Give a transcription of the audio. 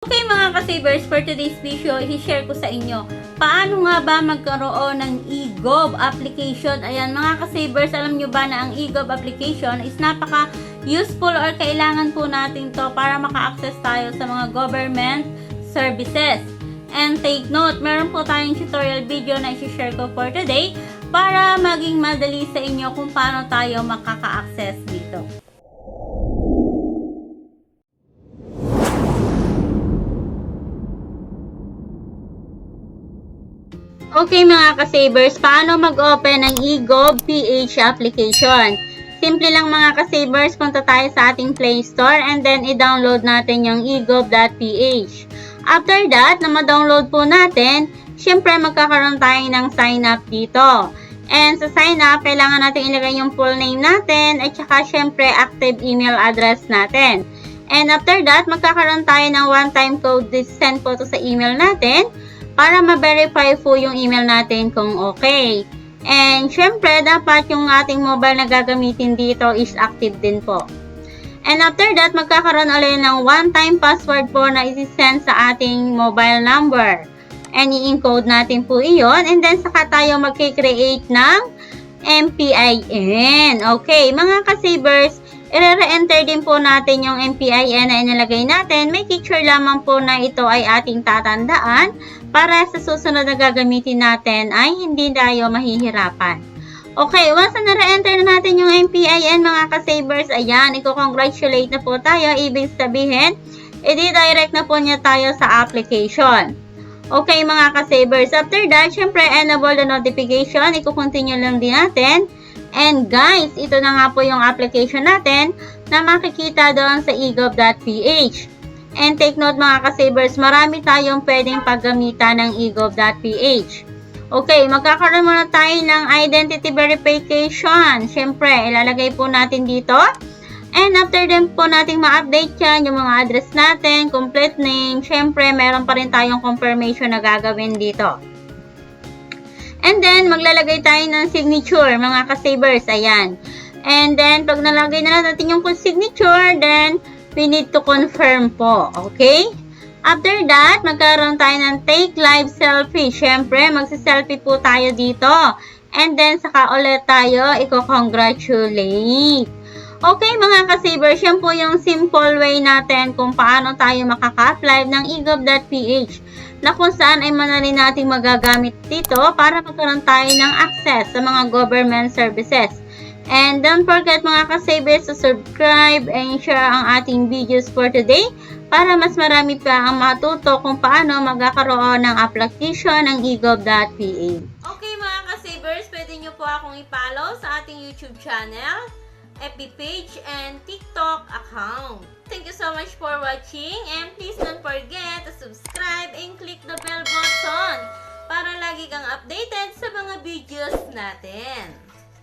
Okay mga ka-savers, for today's video, i-share ko sa inyo paano nga ba magkaroon ng e-gov application. Ayan mga ka-savers, alam nyo ba na ang e-gov application is napaka-useful or kailangan po natin to para maka-access tayo sa mga government services. And take note, meron po tayong tutorial video na i-share ko for today para maging madali sa inyo kung paano tayo makaka-access dito. Okay mga ka-savers, paano mag-open ng e-gov PH application? Simple lang mga ka-savers, punta tayo sa ating Play Store and then i-download natin yung egov.ph. After that, na ma-download po natin, syempre magkakaroon tayo ng sign up dito. And sa sign up, kailangan natin ilagay yung full name natin at saka syempre active email address natin. And after that, magkakaroon tayo ng one-time code, send po to sa email natin para ma-verify po yung email natin kung okay. And syempre, dapat yung ating mobile na gagamitin dito is active din po. And after that, magkakaroon ulit ng one-time password po na isi-send sa ating mobile number. And i-encode natin po iyon. And then, saka tayo mag-create ng MPIN. Okay, mga ka-savers, i-re-enter din po natin yung MPIN na inilagay natin. Make sure lamang po na ito ay ating tatandaan para sa susunod na gagamitin natin ay hindi tayo mahihirapan. Okay, once na re-enter na natin yung MPIN mga ka-savers, ayan, i-congratulate na po tayo. Ibig sabihin, i-direct na po niya tayo sa application. Okay mga ka-savers, after that, syempre, enable the notification. I-continue lang din natin. And guys, ito na nga po yung application natin na makikita doon sa egov.ph. And take note mga ka-savers, marami tayong pwedeng paggamitan ng egov.ph. Okay, magkakaroon muna tayo ng identity verification. Siyempre, ilalagay po natin dito. And after din po natin ma-update yan, yung mga address natin, complete name. Siyempre, meron pa rin tayong confirmation na gagawin dito. And then, maglalagay tayo ng signature, mga ka-savers. Ayan. And then, pag nalagay na natin yung signature, then we need to confirm po. Okay? After that, magkaroon tayo ng take live selfie. Siyempre, magsiselfie po tayo dito. And then, saka ulit tayo i-congratulate. Okay, mga ka-savers, yan po yung simple way natin kung paano tayo makaka-apply ng egov.ph na kung saan ay manali natin magagamit dito para magkaroon tayo ng access sa mga government services. And don't forget mga ka-savers to subscribe and share ang ating videos for today para mas marami pa ang matuto kung paano magkakaroon ng application ng egov.ph. Okay mga ka-savers, pwede nyo po akong i-follow sa ating YouTube channel, FB page, and TikTok account. Thank you so much for watching and please don't forget to subscribe and click the bell button para lagi kang updated sa mga videos natin.